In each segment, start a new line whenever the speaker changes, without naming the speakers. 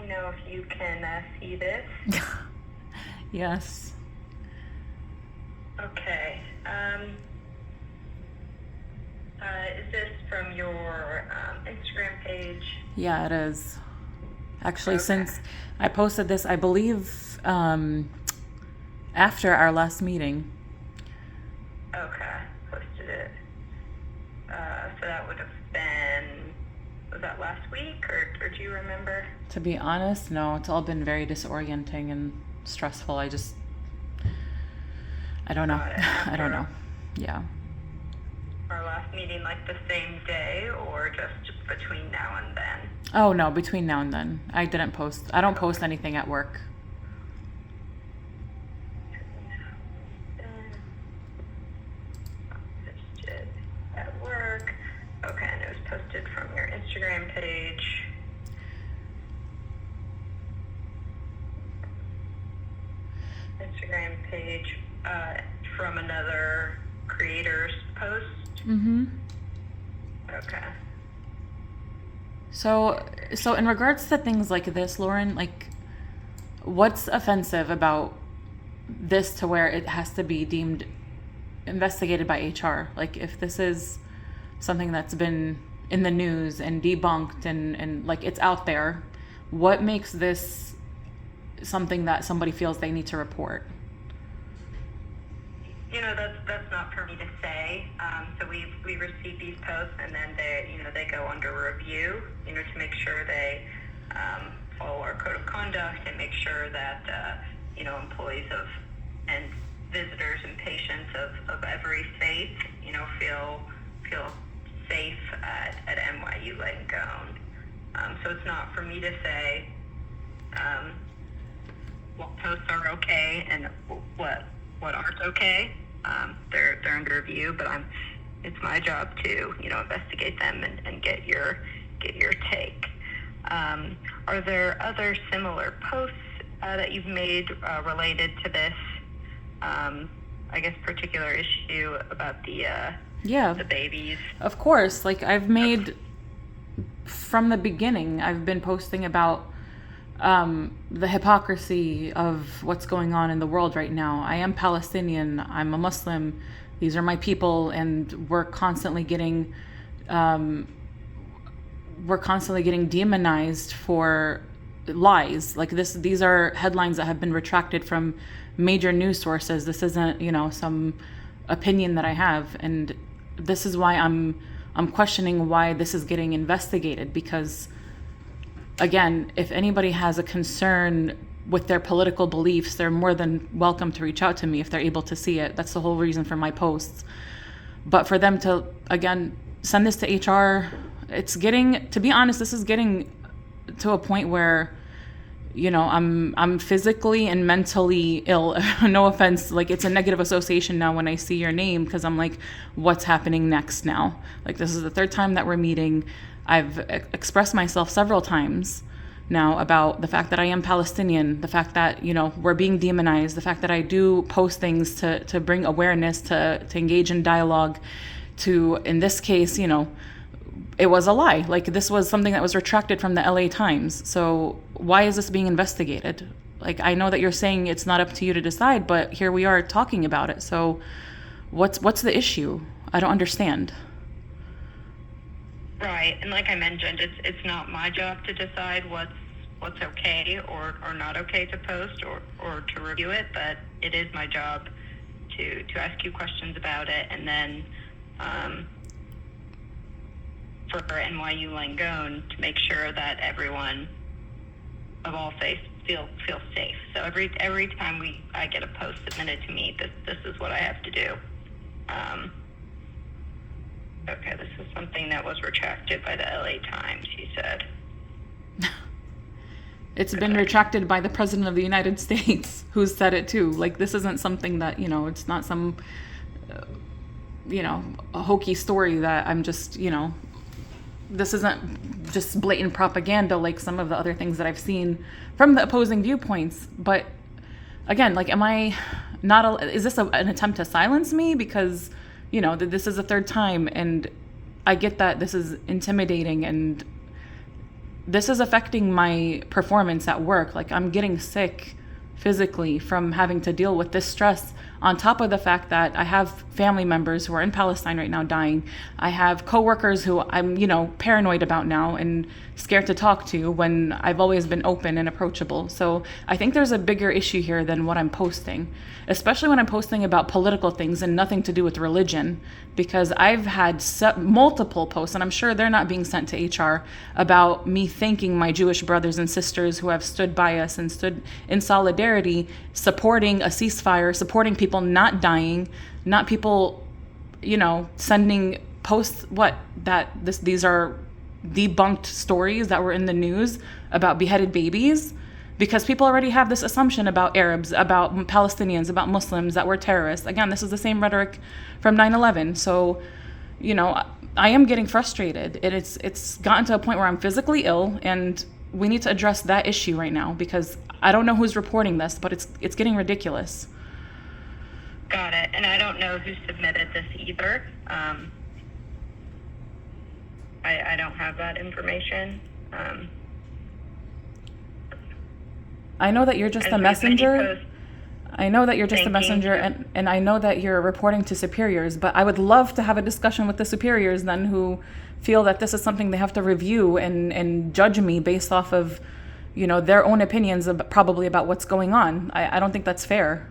me know if you can see this.
Yes.
Okay. Is this from your Instagram page?
Yeah, it is. Actually,
Okay.
since I posted this, I believe, after our last meeting.
Okay. Posted it. So that would have been, was that last week, or do you remember?
To be honest, no, it's all been very disorienting and stressful. I don't know.
Got it.
I don't
After
know. Yeah.
our last meeting, like the same day, or just between now and then?
Oh, no, between now and then. I don't post anything at work.
Posted at work. Okay, and it was posted from your Instagram page. Instagram page from another creator's post.
Mm-hmm.
Okay.
So in regards to things like this, Lauren, like, what's offensive about this to where it has to be deemed investigated by HR? Like, if this is something that's been in the news and debunked and like it's out there, what makes this something that somebody feels they need to report?
You know, that's not for me to say. So we receive these posts, and then they go under review, to make sure they follow our code of conduct and make sure that employees and visitors and patients of every faith feel safe at NYU Langone. So it's not for me to say what posts are okay and what aren't okay. They're under review, but it's my job to investigate them and get your take. Are there other similar posts that you've made related to this I guess particular issue about the babies?
Of course. Like, I've made, from the beginning, I've been posting about the hypocrisy of what's going on in the world right now. I am Palestinian. I'm a Muslim. These are my people, and we're constantly getting demonized for lies like this. These are headlines that have been retracted from major news sources. This isn't some opinion that I have, and this is why I'm questioning why this is getting investigated, because again, if anybody has a concern with their political beliefs, they're more than welcome to reach out to me if they're able to see it. That's the whole reason for my posts. But for them to, again, send this to HR, it's getting, to be honest, this is getting to a point where, I'm physically and mentally ill. No offense. Like, it's a negative association now when I see your name, because I'm like, what's happening next now? Like, this is the third time that we're meeting. I've expressed myself several times now about the fact that I am Palestinian, the fact that, we're being demonized, the fact that I do post things to bring awareness, to engage in dialogue, to, in this case, it was a lie. Like, this was something that was retracted from the LA Times. So why is this being investigated? Like, I know that you're saying it's not up to you to decide, but here we are talking about it. So what's the issue? I don't understand.
Right, and like I mentioned, it's not my job to decide what's okay or not okay to post or to review it, but it is my job to ask you questions about it, and then for NYU Langone to make sure that everyone of all faiths feel safe. So every time I get a post submitted to me, this is what I have to do. Okay, this is something that was retracted by the LA Times, you said.
It's been retracted by the President of the United States, who said it too. Like, this isn't something that, it's not some, a hokey story that I'm just, this isn't just blatant propaganda like some of the other things that I've seen from the opposing viewpoints. But again, like, am I not, is this an attempt to silence me? Because, this is the third time, and I get that this is intimidating and this is affecting my performance at work. Like, I'm getting sick physically from having to deal with this stress, on top of the fact that I have family members who are in Palestine right now dying. I have coworkers who I'm, paranoid about now and scared to talk to when I've always been open and approachable. So I think there's a bigger issue here than what I'm posting, especially when I'm posting about political things and nothing to do with religion, because I've had multiple posts, and I'm sure they're not being sent to HR, about me thanking my Jewish brothers and sisters who have stood by us and stood in solidarity, supporting a ceasefire, supporting people not dying, not people, sending posts these are debunked stories that were in the news about beheaded babies, because people already have this assumption about Arabs, about Palestinians, about Muslims, that we're terrorists. Again, this is the same rhetoric from 9/11. So, I am getting frustrated, and it's gotten to a point where I'm physically ill, and we need to address that issue right now, because I don't know who's reporting this, but it's getting ridiculous.
Got it. And I don't know who submitted this either. I don't have that information.
I know that you're just a messenger. I know that you're just a messenger, and I know that you're reporting to superiors, but I would love to have a discussion with the superiors then, who feel that this is something they have to review and judge me based off of, their own opinions probably about what's going on. I don't think that's fair.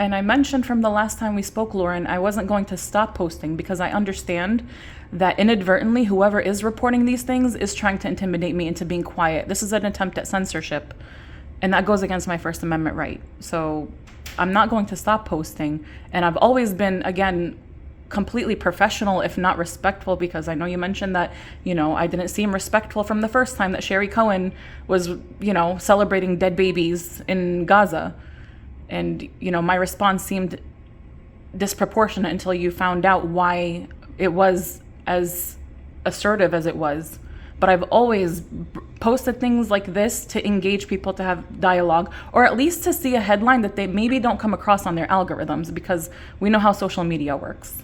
And I mentioned from the last time we spoke, Lauren, I wasn't going to stop posting, because I understand that inadvertently whoever is reporting these things is trying to intimidate me into being quiet. This is an attempt at censorship, and that goes against my First Amendment right. So I'm not going to stop posting. And I've always been, again, completely professional, if not respectful, because I know you mentioned that, I didn't seem respectful from the first time that Sherry Cohen was, celebrating dead babies in Gaza. And, my response seemed disproportionate until you found out why it was as assertive as it was. But I've always posted things like this to engage people, to have dialogue, or at least to see a headline that they maybe don't come across on their algorithms, because we know how social media works.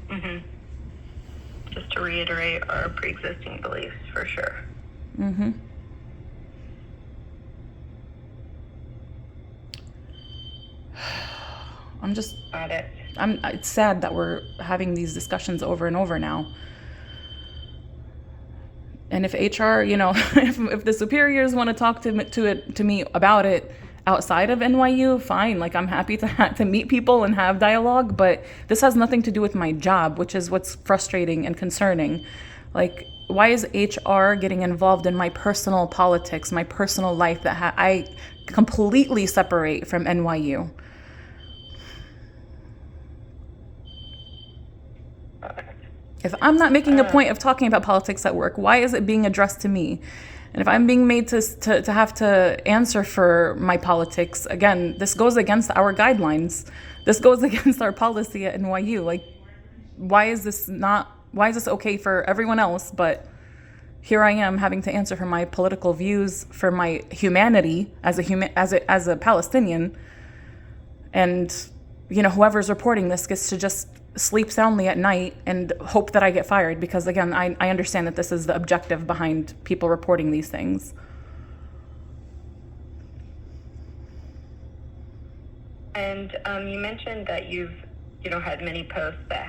Mm-hmm. Just to reiterate our pre-existing beliefs, for sure.
Mm-hmm.
Got it.
It's sad that we're having these discussions over and over now. And if HR, if the superiors want to talk to me about it outside of NYU, fine. Like, I'm happy to meet people and have dialogue, but this has nothing to do with my job, which is what's frustrating and concerning. Like, why is HR getting involved in my personal politics, my personal life that I completely separate from NYU? If I'm not making a point of talking about politics at work, why is it being addressed to me? And if I'm being made to have to answer for my politics, again, this goes against our guidelines. This goes against our policy at NYU. Like, why is this okay for everyone else, but here I am having to answer for my political views, for my humanity as a Palestinian, and whoever's reporting this gets to just sleep soundly at night and hope that I get fired, because again, I understand that this is the objective behind people reporting these things.
And you mentioned that you've had many posts that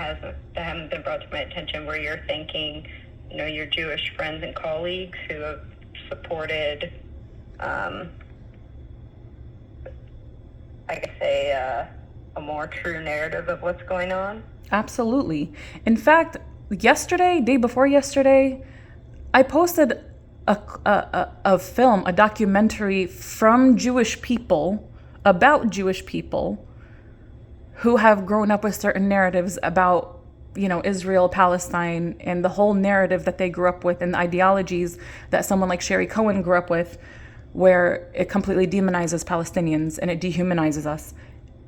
haven't been brought to my attention, where you're thanking your Jewish friends and colleagues who have supported a more true narrative of what's going on.
Absolutely. In fact, day before yesterday, I posted a film, a documentary from Jewish people, about Jewish people who have grown up with certain narratives about, Israel, Palestine, and the whole narrative that they grew up with, and the ideologies that someone like Sherry Cohen grew up with, where it completely demonizes Palestinians and it dehumanizes us.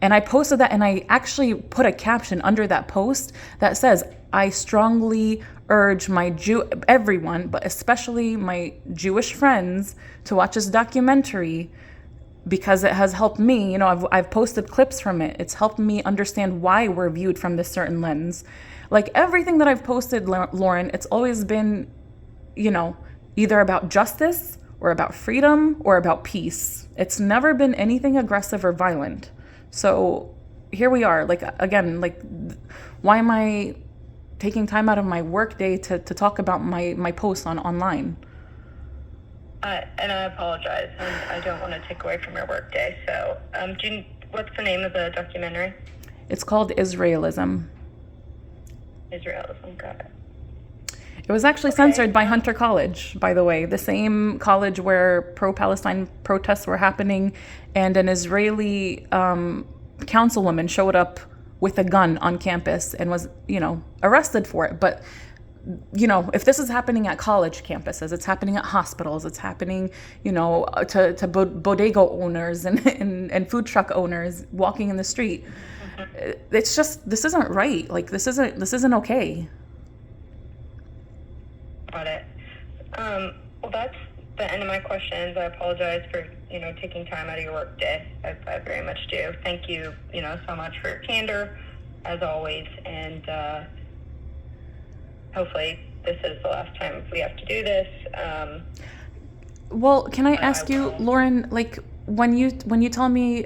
And I posted that, and I actually put a caption under that post that says, I strongly urge everyone, but especially my Jewish friends, to watch this documentary because it has helped me. You know, I've posted clips from it. It's helped me understand why we're viewed from this certain lens. Like everything that I've posted, Lauren, it's always been, you know, either about justice or about freedom or about peace. It's never been anything aggressive or violent. So here we are. Like, again, like, why am I taking time out of my work day to talk about my posts online?
And I apologize. I don't want to take away from your work day. So, what's the name of the documentary?
It's called Israelism.
Israelism, got it.
It was actually censored by Hunter College, by the way, the same college where pro-Palestine protests were happening, and an Israeli councilwoman showed up with a gun on campus and was, you know, arrested for it. But, you know, if this is happening at college campuses, it's happening at hospitals, it's happening, you know, to bodega owners and food truck owners walking in the street. It's just, this isn't right. Like, this isn't okay.
Got it. Well, that's the end of my questions. I apologize for, you know, taking time out of your work day. I very much do. Thank you, you know, so much for your candor, as always. And hopefully this is the last time we have to do this.
Well, can I ask you, Lauren, like, when you tell me,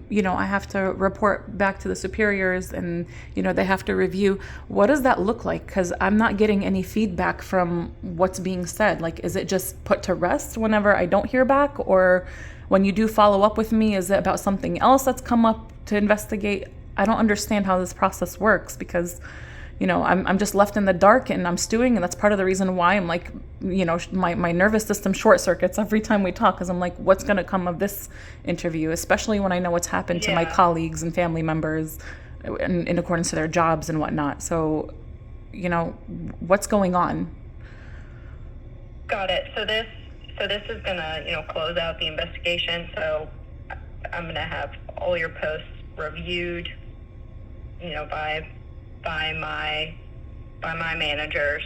you know, I have to report back to the superiors and, you know, they have to review, what does that look like? Because I'm not getting any feedback from what's being said. Like, is it just put to rest whenever I don't hear back? Or when you do follow up with me, is it about something else that's come up to investigate? I don't understand how this process works because, you know, I'm just left in the dark and I'm stewing, and that's part of the reason why I'm like, you know, my nervous system short circuits every time we talk, because I'm like, what's going to come of this interview, especially when I know what's happened to my colleagues and family members in accordance to their jobs and whatnot. So, you know, what's going on?
Got it. So this is gonna, you know, close out the investigation. So I'm gonna have all your posts reviewed, you know, by my managers,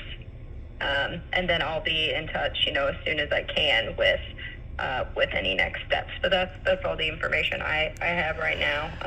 and then I'll be in touch, you know, as soon as I can with any next steps. But that's all the information I have right now.